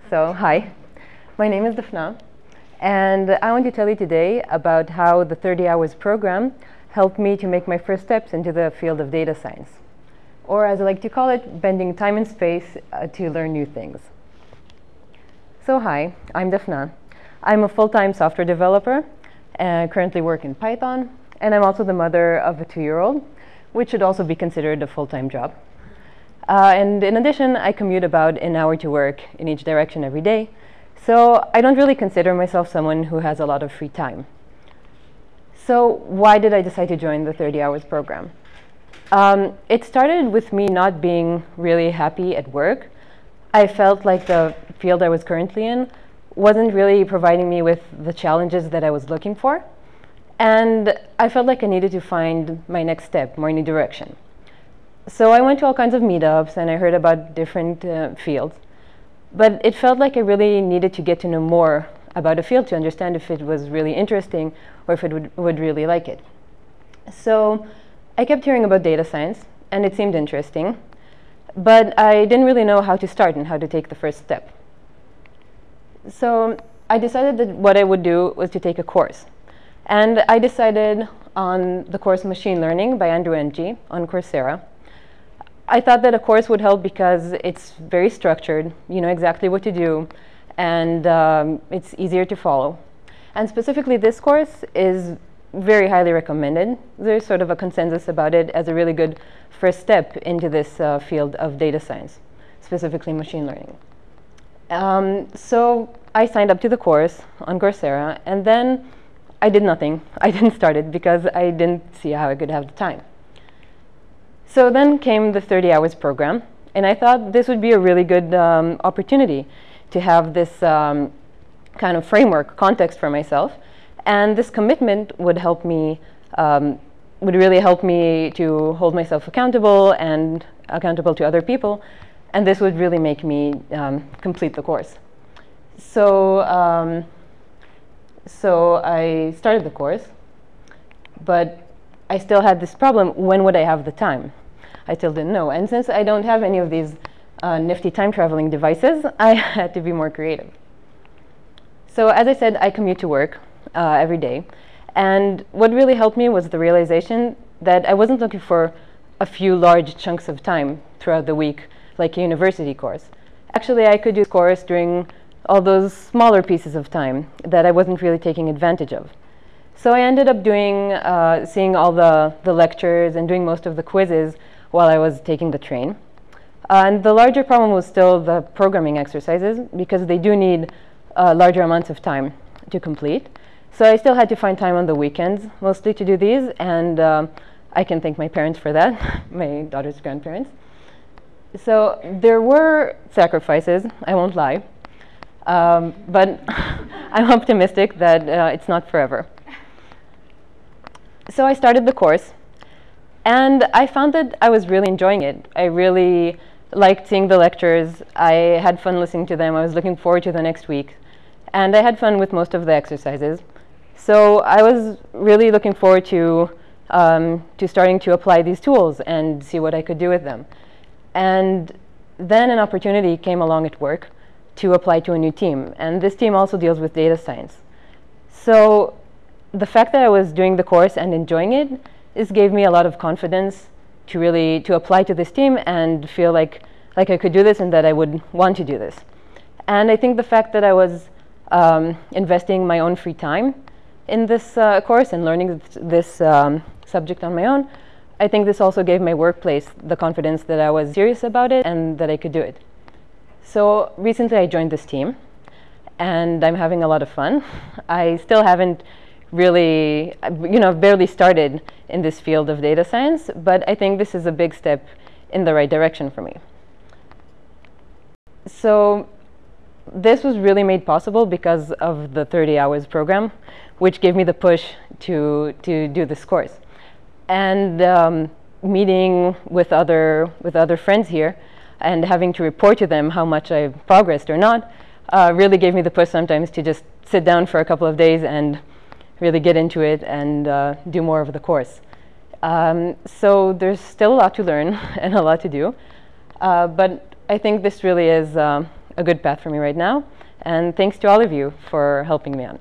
So, hi, my name is Dafna, and I want to tell you today about how the 30 Hours program helped me to make my first steps into the field of data science, or as I like to call it, bending time and space to learn new things. So, hi, I'm Dafna. I'm a full-time software developer, currently work in Python, and I'm also the mother of a 2-year-old, which should also be considered a full-time job. And in addition, I commute about an hour to work in each direction every day, so I don't really consider myself someone who has a lot of free time. So why did I decide to join the 30 Hours program? It started with me not being really happy at work. I felt like the field I was currently in wasn't really providing me with the challenges that I was looking for, and I felt like I needed to find my next step, my new direction. So I went to all kinds of meetups and I heard about different fields, but it felt like I really needed to get to know more about a field to understand if it was really interesting or if it would really like it. So I kept hearing about data science and it seemed interesting, but I didn't really know how to start and how to take the first step. So I decided that what I would do was to take a course. And I decided on the course Machine Learning by Andrew Ng on Coursera. I thought that a course would help because it's very structured, you know exactly what to do, and it's easier to follow. And specifically this course is very highly recommended. There's sort of a consensus about it as a really good first step into this field of data science, specifically machine learning. So I signed up to the course on Coursera, and then I did nothing. I didn't start it because I didn't see how I could have the time. So then came the 30 Hours program, and I thought this would be a really good opportunity to have this kind of framework, context for myself, and this commitment would help me, would really help me to hold myself accountable and accountable to other people, and this would really make me complete the course. So, so I started the course, but I still had this problem: when would I have the time? I still didn't know. And since I don't have any of these nifty time traveling devices, I had to be more creative. So as I said, I commute to work every day. And what really helped me was the realization that I wasn't looking for a few large chunks of time throughout the week, like a university course. Actually, I could do this course during all those smaller pieces of time that I wasn't really taking advantage of. So I ended up doing, seeing all the lectures and doing most of the quizzes while I was taking the train. And the larger problem was still the programming exercises, because they do need larger amounts of time to complete. So I still had to find time on the weekends, mostly, to do these, and I can thank my parents for that, my daughter's grandparents. So there were sacrifices, I won't lie, but I'm optimistic that it's not forever. So I started the course, and I found that I was really enjoying it. I really liked seeing the lectures. I had fun listening to them. I was looking forward to the next week. And I had fun with most of the exercises. So I was really looking forward to starting to apply these tools and see what I could do with them. And then an opportunity came along at work to apply to a new team. And this team also deals with data science. So the fact that I was doing the course and enjoying it, this gave me a lot of confidence to really apply to this team and feel like I could do this and that I would want to do this. And I think the fact that I was investing my own free time in this course and learning this subject on my own, I think this also gave my workplace the confidence that I was serious about it and that I could do it. So recently I joined this team, and I'm having a lot of fun. I still haven't really, I've barely started in this field of data science, but I think this is a big step in the right direction for me. So this was really made possible because of the 30 Hours program, which gave me the push to do this course. And meeting with other friends here and having to report to them how much I've progressed or not really gave me the push sometimes to just sit down for a couple of days and really get into it and do more of the course. So there's still a lot to learn and a lot to do, but I think this really is a a good path for me right now. And thanks to all of you for helping me on.